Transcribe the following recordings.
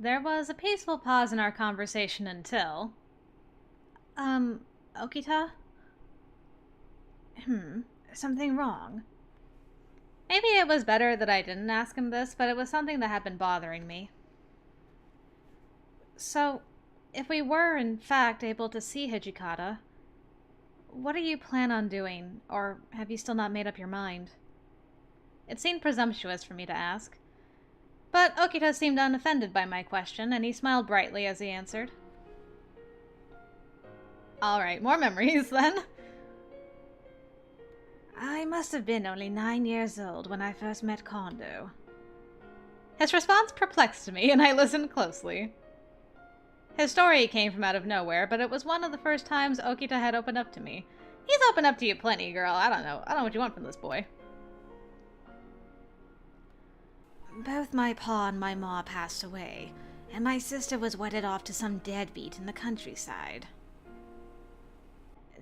There was a peaceful pause in our conversation until... Okita? Something wrong? Maybe it was better that I didn't ask him this, but it was something that had been bothering me. So, if we were, in fact, able to see Hijikata, what do you plan on doing, or have you still not made up your mind? It seemed presumptuous for me to ask. But Okita seemed unoffended by my question, and he smiled brightly as he answered. Alright, more memories then. I must have been only 9 years old when I first met Kondo. His response perplexed me, and I listened closely. His story came from out of nowhere, but it was one of the first times Okita had opened up to me. He's opened up to you plenty, girl. I don't know what you want from this boy. Both my pa and my ma passed away, and my sister was wedded off to some deadbeat in the countryside.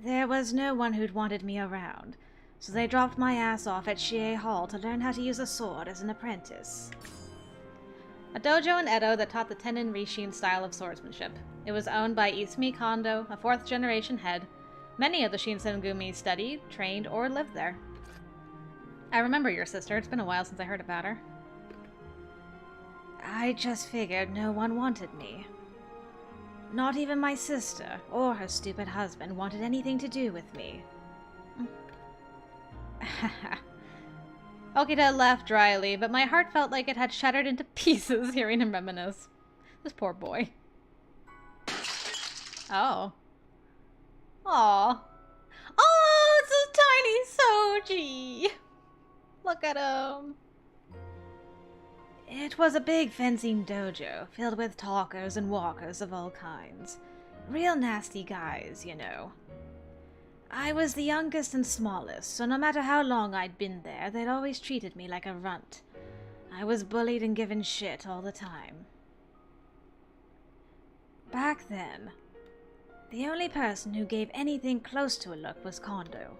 There was no one who'd wanted me around, so they dropped my ass off at Shie Hall to learn how to use a sword as an apprentice. A dojo in Edo that taught the Tenin Rishin style of swordsmanship. It was owned by Isumi Kondo, a 4th-generation head. Many of the Shinsengumi studied, trained, or lived there. I remember your sister. It's been a while since I heard about her. I just figured no one wanted me. Not even my sister or her stupid husband wanted anything to do with me. Okita laughed dryly, but my heart felt like it had shattered into pieces hearing him reminisce. This poor boy. Oh. Aw. Oh, it's a tiny Souji! Look at him. It was a big fencing dojo, filled with talkers and walkers of all kinds. Real nasty guys, you know. I was the youngest and smallest, so no matter how long I'd been there, they'd always treated me like a runt. I was bullied and given shit all the time. Back then, the only person who gave anything close to a look was Kondo.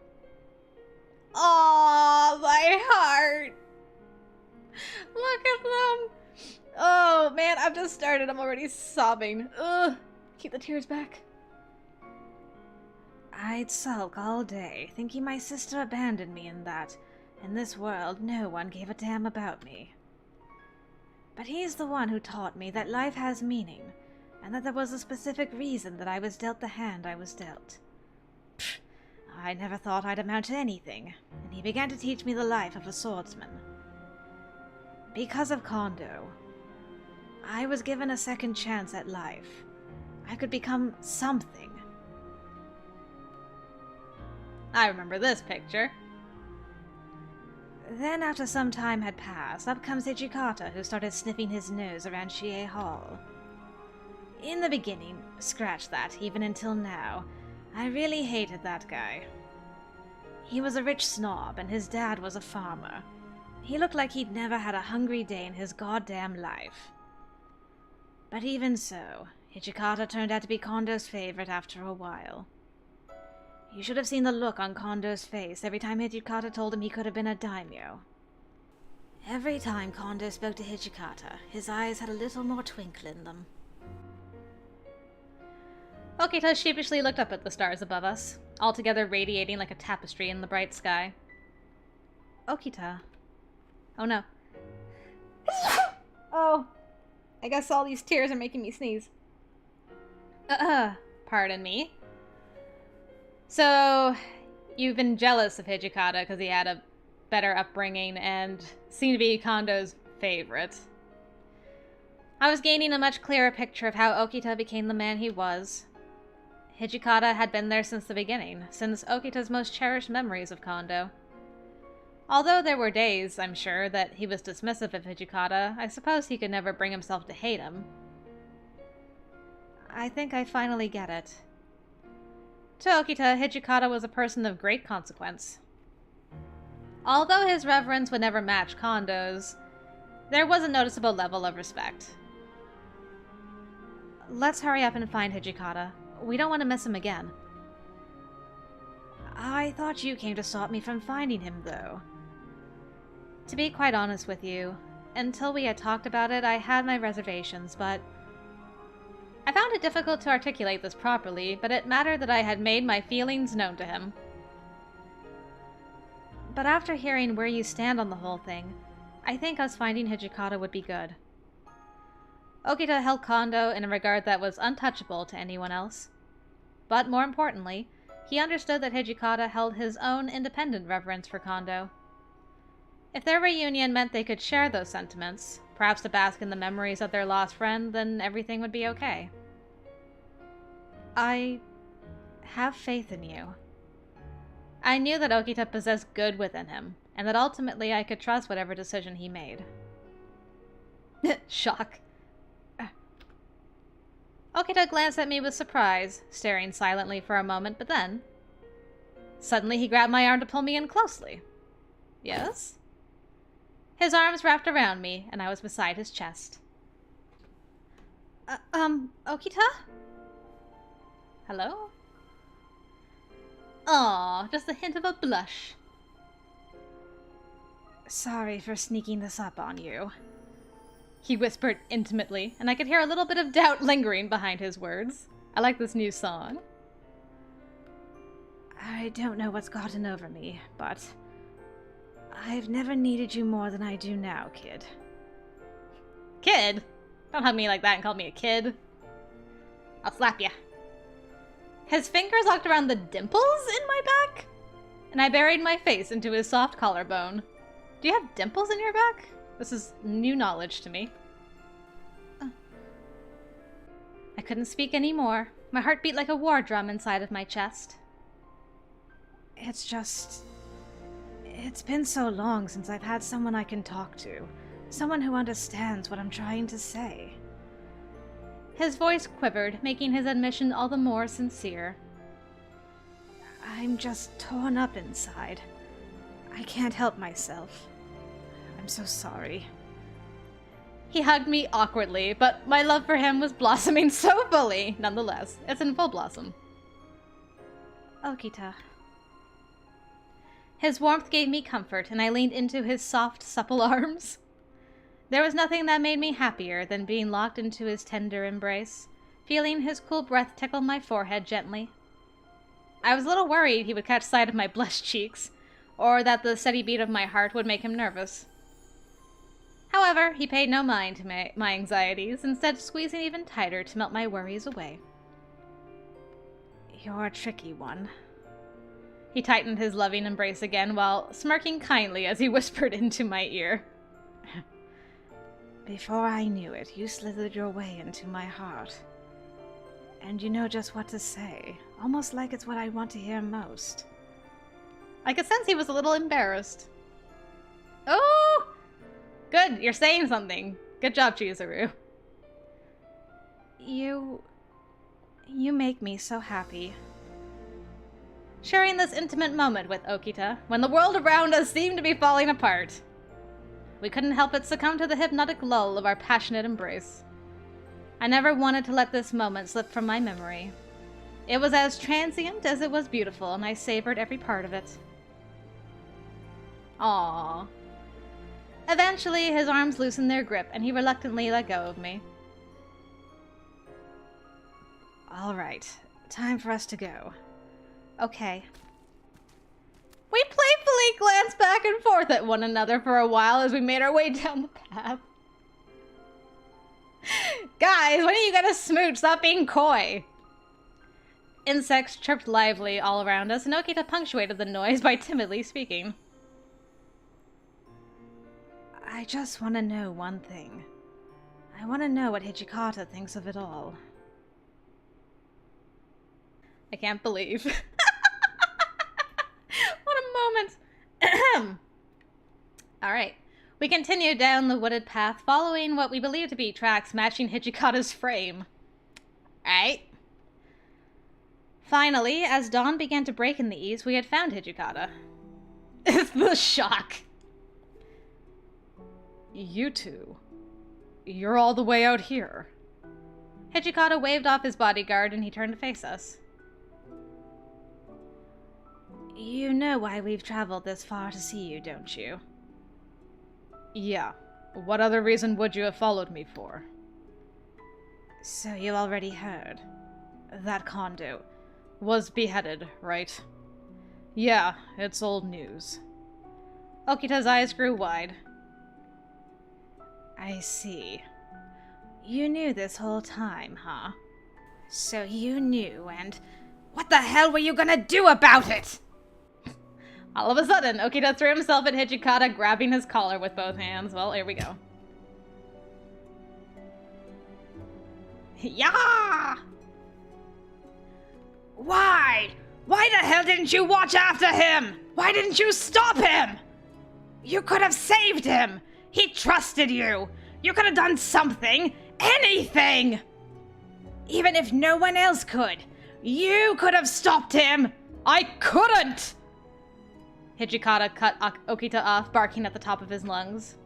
Aww, my heart! Look at them! Oh man, I've just started. I'm already sobbing. Ugh! Keep the tears back. I'd sulk all day, thinking my sister abandoned me and that, in this world, no one gave a damn about me. But he's the one who taught me that life has meaning, and that there was a specific reason that I was dealt the hand I was dealt. Pfft, I never thought I'd amount to anything, and he began to teach me the life of a swordsman. Because of Kondo, I was given a second chance at life. I could become something. I remember this picture. Then after some time had passed, up comes Hijikata, who started sniffing his nose around Shie Hall. In the beginning, scratch that, even until now, I really hated that guy. He was a rich snob, and his dad was a farmer. He looked like he'd never had a hungry day in his goddamn life. But even so, Hijikata turned out to be Kondo's favorite after a while. You should have seen the look on Kondo's face every time Hijikata told him he could have been a daimyo. Every time Kondo spoke to Hijikata, his eyes had a little more twinkle in them. Okita sheepishly looked up at the stars above us, altogether radiating like a tapestry in the bright sky. Okita. Oh no. Oh. I guess all these tears are making me sneeze. Pardon me. So, you've been jealous of Hijikata because he had a better upbringing and seemed to be Kondo's favorite. I was gaining a much clearer picture of how Okita became the man he was. Hijikata had been there since the beginning, since Okita's most cherished memories of Kondo. Although there were days, I'm sure, that he was dismissive of Hijikata, I suppose he could never bring himself to hate him. I think I finally get it. To Okita, Hijikata was a person of great consequence. Although his reverence would never match Kondo's, there was a noticeable level of respect. Let's hurry up and find Hijikata. We don't want to miss him again. I thought you came to stop me from finding him, though. To be quite honest with you, until we had talked about it, I had my reservations, but... I found it difficult to articulate this properly, but it mattered that I had made my feelings known to him. But after hearing where you stand on the whole thing, I think us finding Hijikata would be good. Okita held Kondo in a regard that was untouchable to anyone else. But more importantly, he understood that Hijikata held his own independent reverence for Kondo. If their reunion meant they could share those sentiments, perhaps to bask in the memories of their lost friend, then everything would be okay. I have faith in you. I knew that Okita possessed good within him, and that ultimately I could trust whatever decision he made. Shock. Okita glanced at me with surprise, staring silently for a moment, but then... Suddenly he grabbed my arm to pull me in closely. Yes? His arms wrapped around me, and I was beside his chest. Okita? Hello? Aw, just a hint of a blush. Sorry for sneaking this up on you, he whispered intimately, and I could hear a little bit of doubt lingering behind his words. I like this new song. I don't know what's gotten over me, but I've never needed you more than I do now, kid. Kid? Don't hug me like that and call me a kid. I'll slap ya. His fingers locked around the dimples in my back, and I buried my face into his soft collarbone. Do you have dimples in your back? This is new knowledge to me. I couldn't speak anymore. My heart beat like a war drum inside of my chest. It's been so long since I've had someone I can talk to. Someone who understands what I'm trying to say. His voice quivered, making his admission all the more sincere. I'm just torn up inside. I can't help myself. I'm so sorry. He hugged me awkwardly, but my love for him was blossoming so fully, nonetheless. It's in full blossom. Okita. His warmth gave me comfort, and I leaned into his soft, supple arms. There was nothing that made me happier than being locked into his tender embrace, feeling his cool breath tickle my forehead gently. I was a little worried he would catch sight of my blushed cheeks, or that the steady beat of my heart would make him nervous. However, he paid no mind to my anxieties, instead squeezing even tighter to melt my worries away. You're a tricky one. He tightened his loving embrace again while smirking kindly as he whispered into my ear. Before I knew it, you slithered your way into my heart. And you know just what to say, almost like it's what I want to hear most. I could sense he was a little embarrassed. Oh! Good, you're saying something. Good job, Chizuru. You make me so happy. Sharing this intimate moment with Okita, when the world around us seemed to be falling apart. We couldn't help but succumb to the hypnotic lull of our passionate embrace. I never wanted to let this moment slip from my memory. It was as transient as it was beautiful, and I savored every part of it. Aww. Eventually, his arms loosened their grip, and he reluctantly let go of me. All right, time for us to go. Okay. We playfully glanced back and forth at one another for a while as we made our way down the path. Guys, when are you gonna smooch? Stop being coy! Insects chirped lively all around us, and Okita punctuated the noise by timidly speaking. I just want to know one thing. I want to know what Hijikata thinks of it all. I can't believe. What a moment. Alright. We continue down the wooded path, following what we believe to be tracks matching Hijikata's frame. Alright. Finally, as dawn began to break in the east, we had found Hijikata. The shock. You two. You're all the way out here. Hijikata waved off his bodyguard and he turned to face us. You know why we've traveled this far to see you, don't you? Yeah. What other reason would you have followed me for? So you already heard. That Kondo Was beheaded, right? Yeah, it's old news. Okita's eyes grew wide. I see. You knew this whole time, huh? So you knew, and what the hell were you gonna do about it? All of a sudden, Okita threw himself at Hijikata, grabbing his collar with both hands. Well, here we go. Yeah! Why? Why the hell didn't you watch after him? Why didn't you stop him? You could have saved him. He trusted you. You could have done something. Anything! Even if no one else could. You could have stopped him. I couldn't! Hijikata cut Okita off, barking at the top of his lungs.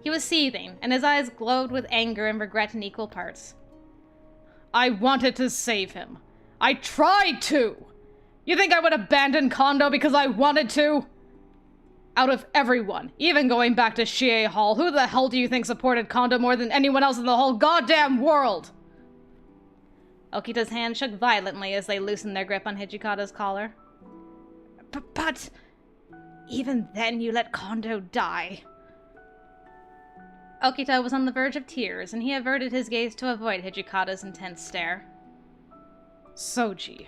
He was seething, and his eyes glowed with anger and regret in equal parts. I wanted to save him. I tried to! You think I would abandon Kondo because I wanted to? Out of everyone, even going back to Shie Hall, who the hell do you think supported Kondo more than anyone else in the whole goddamn world? Okita's hand shook violently as they loosened their grip on Hijikata's collar. But even then you let Kondo die. Okita was on the verge of tears, and he averted his gaze to avoid Hijikata's intense stare. Souji.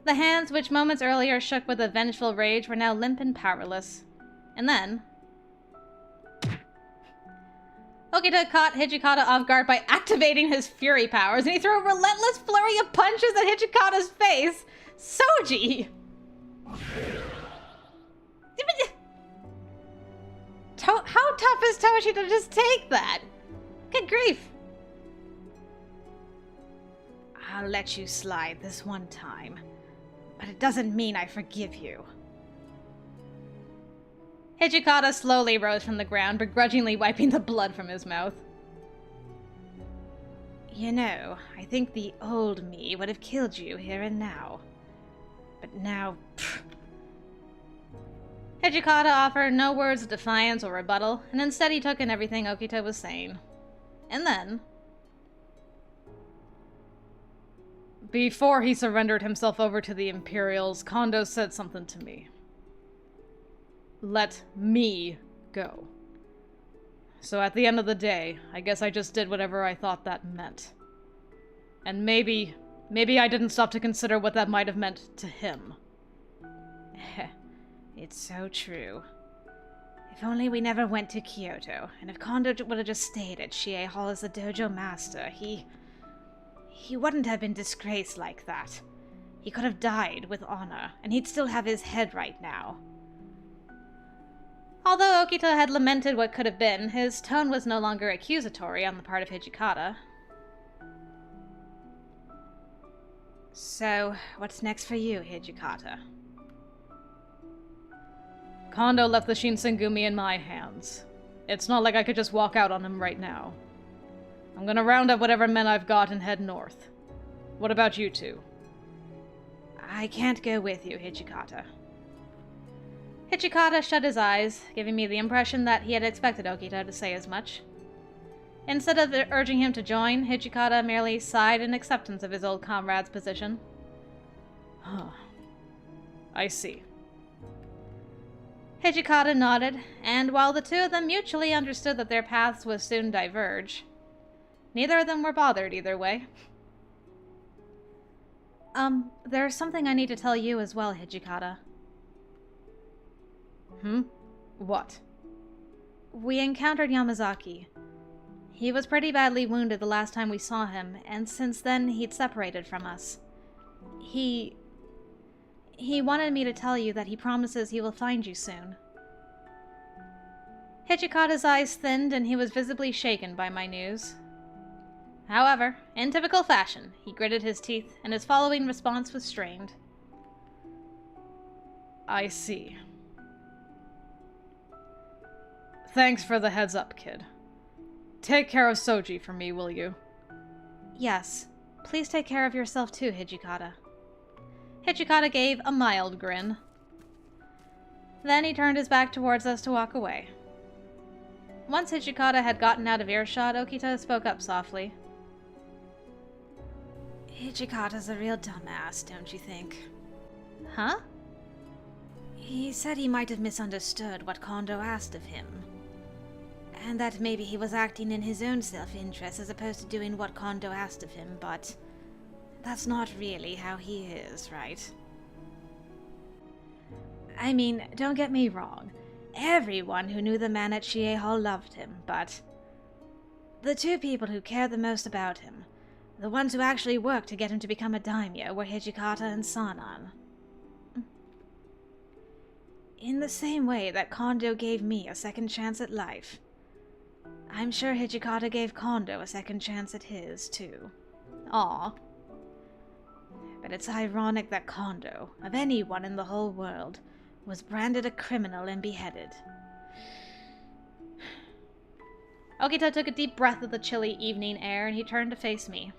The hands, which moments earlier shook with a vengeful rage, were now limp and powerless. And then... Okita caught Hijikata off guard by activating his fury powers, and he threw a relentless flurry of punches at Hijikata's face. Souji! How tough is Toshi to just take that? Good grief. I'll let you slide this one time, but it doesn't mean I forgive you. Hijikata slowly rose from the ground, begrudgingly wiping the blood from his mouth. You know, I think the old me would have killed you here and now. But now... Pfft. Hijikata offered no words of defiance or rebuttal, and instead he took in everything Okita was saying. And then... Before he surrendered himself over to the Imperials, Kondo said something to me. Let me go. So at the end of the day, I guess I just did whatever I thought that meant. And maybe I didn't stop to consider what that might have meant to him. It's so true. If only we never went to Kyoto, and if Kondo would have just stayed at Shie Hall as the dojo master, he wouldn't have been disgraced like that. He could have died with honor, and he'd still have his head right now. Although Okita had lamented what could have been, his tone was no longer accusatory on the part of Hijikata. So, what's next for you, Hijikata? Kondo left the Shinsengumi in my hands. It's not like I could just walk out on him right now. I'm gonna round up whatever men I've got and head north. What about you two? I can't go with you, Hijikata. Hijikata shut his eyes, giving me the impression that he had expected Okita to say as much. Instead of urging him to join, Hijikata merely sighed in acceptance of his old comrade's position. Huh. I see. Hijikata nodded, and while the two of them mutually understood that their paths would soon diverge, neither of them were bothered either way. There's something I need to tell you as well, Hijikata. What? We encountered Yamazaki. He was pretty badly wounded the last time we saw him, and since then he'd separated from us. He wanted me to tell you that he promises he will find you soon. Hijikata's eyes thinned, and he was visibly shaken by my news. However, in typical fashion, he gritted his teeth, and his following response was strained. I see. Thanks for the heads up, kid. Take care of Souji for me, will you? Yes. Please take care of yourself too, Hijikata. Hijikata gave a mild grin. Then he turned his back towards us to walk away. Once Hijikata had gotten out of earshot, Okita spoke up softly. Hijikata's a real dumbass, don't you think? Huh? He said he might have misunderstood what Kondo asked of him. And that maybe he was acting in his own self-interest as opposed to doing what Kondo asked of him, but that's not really how he is, right? I mean, don't get me wrong. Everyone who knew the man at Chie Hall loved him, but the two people who cared the most about him, the ones who actually worked to get him to become a daimyo, were Hijikata and Sanan. In the same way that Kondo gave me a second chance at life, I'm sure Hijikata gave Kondo a second chance at his, too. Aw. But it's ironic that Kondo, of anyone in the whole world, was branded a criminal and beheaded. Okita took a deep breath of the chilly evening air, and he turned to face me.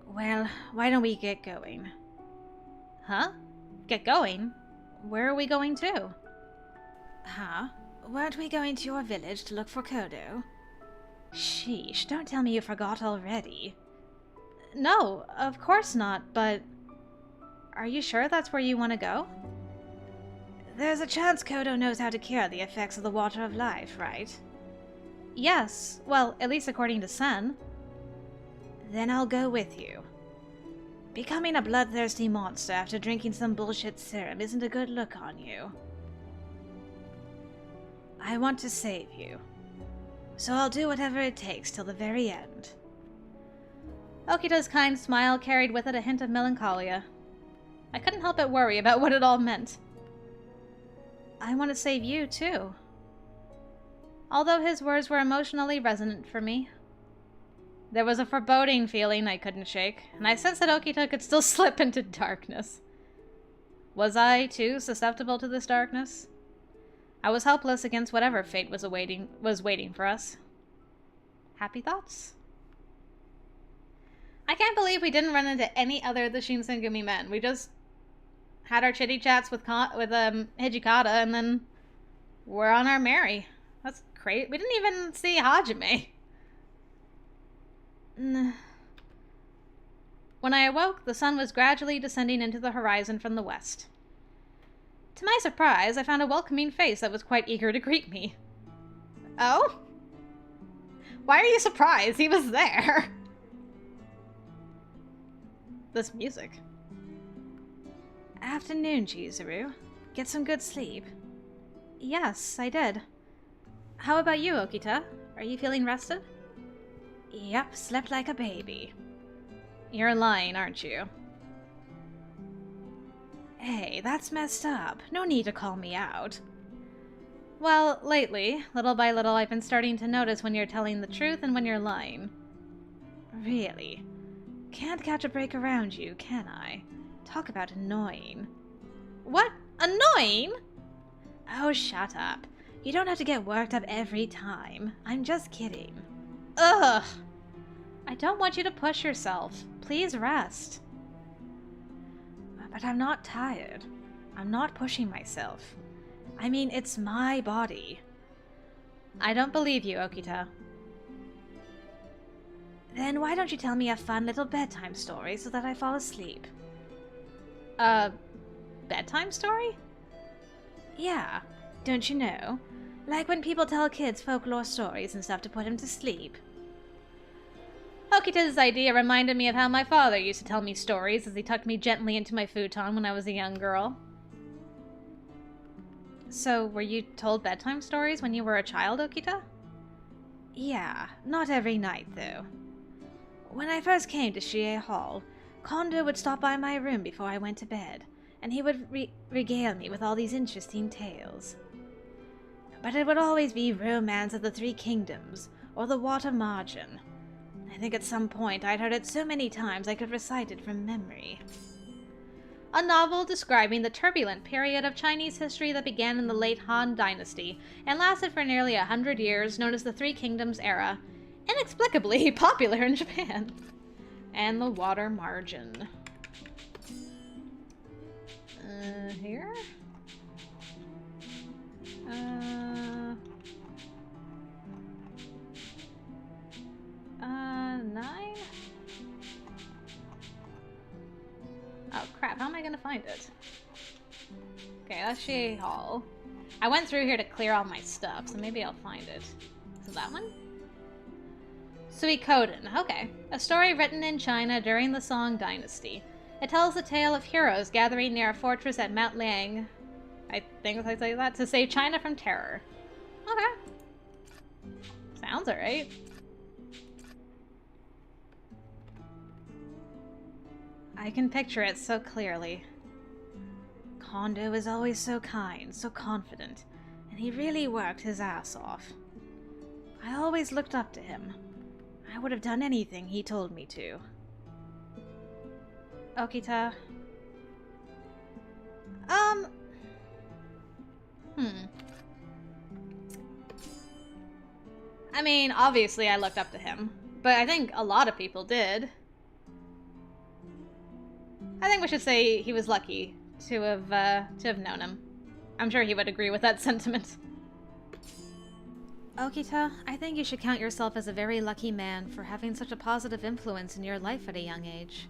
Well, why don't we get going? Huh? Get going? Where are we going to? Huh? Weren't we going to your village to look for Kodo? Sheesh, don't tell me you forgot already. No, of course not, but are you sure that's where you want to go? There's a chance Kodo knows how to cure the effects of the water of life, right? Yes, well, at least according to Sen. Then I'll go with you. Becoming a bloodthirsty monster after drinking some bullshit serum isn't a good look on you. I want to save you, so I'll do whatever it takes till the very end. Okita's kind smile carried with it a hint of melancholia. I couldn't help but worry about what it all meant. I want to save you, too. Although his words were emotionally resonant for me. There was a foreboding feeling I couldn't shake, and I sensed that Okita could still slip into darkness. Was I, too, susceptible to this darkness? I was helpless against whatever fate was waiting for us. Happy thoughts? I can't believe we didn't run into any other of the Shinsengumi men. We just had our chitty chats with Hijikata, and then we're on our merry. That's great. We didn't even see Hajime. When I awoke, the sun was gradually descending into the horizon from the west. To my surprise, I found a welcoming face that was quite eager to greet me. Oh? Why are you surprised? He was there. This music. Afternoon, Chizuru. Get some good sleep. Yes, I did. How about you, Okita? Are you feeling rested? Yep, slept like a baby. You're lying, aren't you? Hey, that's messed up. No need to call me out. Well, lately, little by little, I've been starting to notice when you're telling the truth and when you're lying. Really? Can't catch a break around you, can I? Talk about annoying. What? Annoying? Oh, shut up. You don't have to get worked up every time. I'm just kidding. Ugh! I don't want you to push yourself. Please rest. But I'm not tired. I'm not pushing myself. I mean, it's my body. I don't believe you, Okita. Then why don't you tell me a fun little bedtime story so that I fall asleep? Bedtime story? Yeah. Don't you know? Like when people tell kids folklore stories and stuff to put them to sleep. Okita's idea reminded me of how my father used to tell me stories as he tucked me gently into my futon when I was a young girl. So, were you told bedtime stories when you were a child, Okita? Yeah, not every night, though. When I first came to Chie Hall, Kondo would stop by my room before I went to bed, and he would regale me with all these interesting tales. But it would always be Romance of the Three Kingdoms, or the Water Margin. I think at some point I'd heard it so many times I could recite it from memory. A novel describing the turbulent period of Chinese history that began in the late Han Dynasty and lasted for nearly 100 years, known as the Three Kingdoms era, inexplicably popular in Japan. And the Water Margin. Here? find it. Okay, that's Shea Hall. I went through here to clear all my stuff, so maybe I'll find it. Is it that one? Suikoden. Okay. A story written in China during the Song Dynasty. It tells the tale of heroes gathering near a fortress at Mount Liang, I think I say that, to save China from terror. Okay. Sounds alright. I can picture it so clearly. Kondo was always so kind, so confident, and he really worked his ass off. I always looked up to him. I would have done anything he told me to. Okita. I mean, obviously I looked up to him, but I think a lot of people did. I think we should say he was lucky to have known him. I'm sure he would agree with that sentiment. Okita, I think you should count yourself as a very lucky man for having such a positive influence in your life at a young age.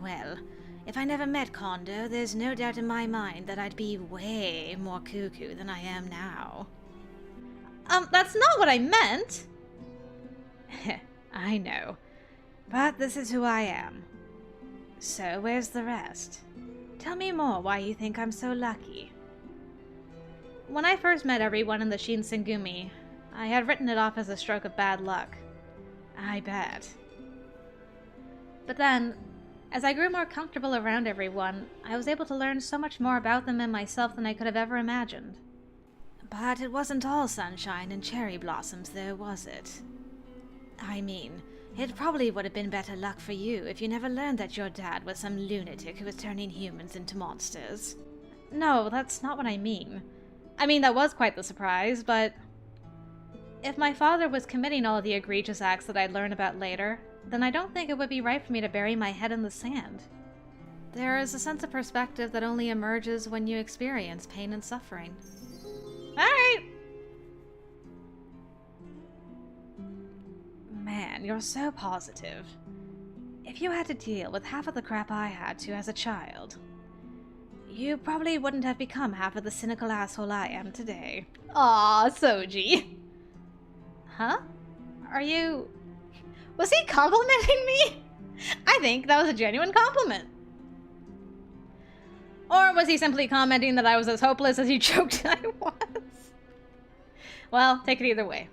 Well, if I never met Kondo, there's no doubt in my mind that I'd be way more cuckoo than I am now. That's not what I meant! I know. But this is who I am. So where's the rest? Tell me more why you think I'm so lucky. When I first met everyone in the Shinsengumi, I had written it off as a stroke of bad luck. I bet. But then, as I grew more comfortable around everyone, I was able to learn so much more about them and myself than I could have ever imagined. But it wasn't all sunshine and cherry blossoms, though, was it? I mean, it probably would have been better luck for you if you never learned that your dad was some lunatic who was turning humans into monsters. No, that's not what I mean. I mean, that was quite the surprise, but if my father was committing all the egregious acts that I'd learn about later, then I don't think it would be right for me to bury my head in the sand. There is a sense of perspective that only emerges when you experience pain and suffering. Alright! Man, you're so positive. If you had to deal with half of the crap I had to as a child, you probably wouldn't have become half of the cynical asshole I am today. Aw, Souji. Huh? Are you... Was he complimenting me? I think that was a genuine compliment. Or was he simply commenting that I was as hopeless as he joked I was? Well, take it either way.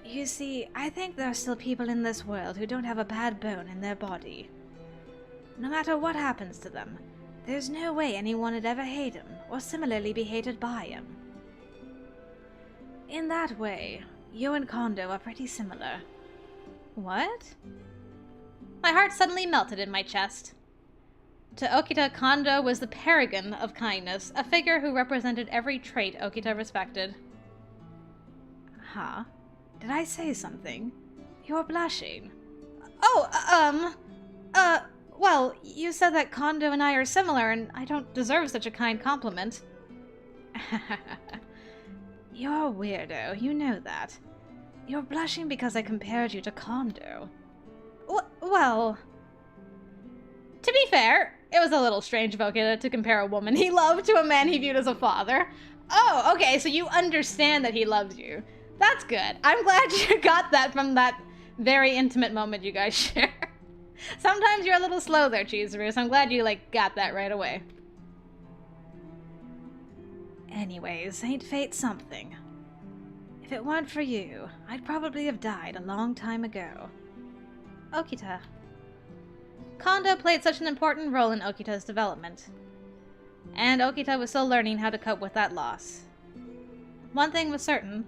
You see, I think there are still people in this world who don't have a bad bone in their body. No matter what happens to them, there's no way anyone would ever hate him or similarly be hated by him. In that way, you and Kondo are pretty similar. What? My heart suddenly melted in my chest. To Okita, Kondo was the paragon of kindness, a figure who represented every trait Okita respected. Huh? Did I say something? You're blushing. Oh, well, you said that Kondo and I are similar, and I don't deserve such a kind compliment. You're a weirdo, you know that. You're blushing because I compared you to Kondo. Well... To be fair, it was a little strange of Okita to compare a woman he loved to a man he viewed as a father. Oh, okay, so you understand that he loves you. That's good. I'm glad you got that from that very intimate moment you guys share. Sometimes you're a little slow there, Chizuru, so I'm glad you, got that right away. Anyways, ain't fate something? If it weren't for you, I'd probably have died a long time ago. Okita. Kondo played such an important role in Okita's development. And Okita was still learning how to cope with that loss. One thing was certain.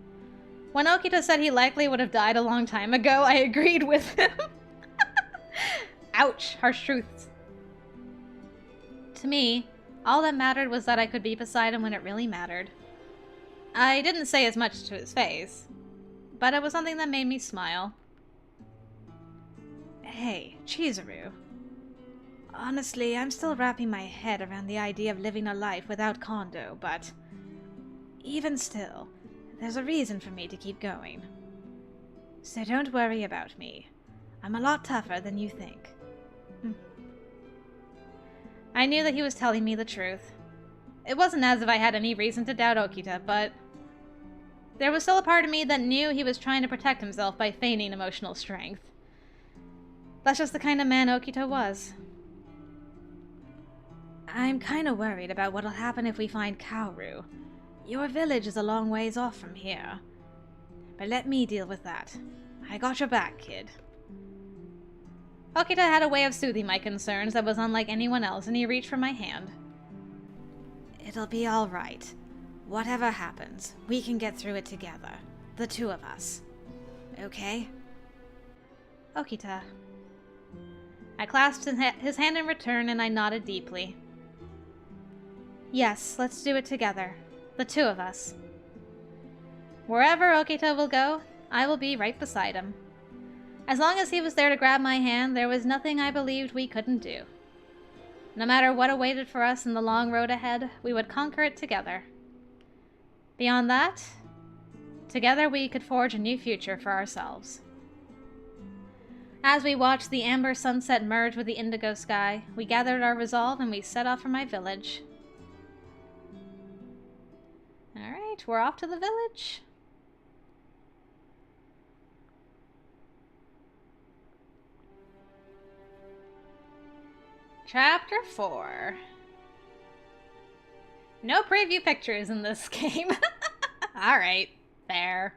When Okita said he likely would have died a long time ago, I agreed with him. Ouch, harsh truths. To me, all that mattered was that I could be beside him when it really mattered. I didn't say as much to his face, but it was something that made me smile. Hey, Chizuru. Honestly, I'm still wrapping my head around the idea of living a life without Kondo, but even still, there's a reason for me to keep going. So don't worry about me. I'm a lot tougher than you think. I knew that he was telling me the truth. It wasn't as if I had any reason to doubt Okita, but there was still a part of me that knew he was trying to protect himself by feigning emotional strength. That's just the kind of man Okita was. I'm kinda worried about what'll happen if we find Kaoru. Your village is a long ways off from here. But let me deal with that. I got your back, kid. Okita had a way of soothing my concerns that was unlike anyone else, and he reached for my hand. It'll be all right. Whatever happens, we can get through it together. The two of us. Okay? Okita. I clasped his hand in return, and I nodded deeply. Yes, let's do it together. The two of us. Wherever Okita will go, I will be right beside him. As long as he was there to grab my hand, there was nothing I believed we couldn't do. No matter what awaited for us in the long road ahead, we would conquer it together. Beyond that, together we could forge a new future for ourselves. As we watched the amber sunset merge with the indigo sky, we gathered our resolve and we set off for my village. Alright, we're off to the village. Chapter 4. No preview pictures in this game. Alright, fair.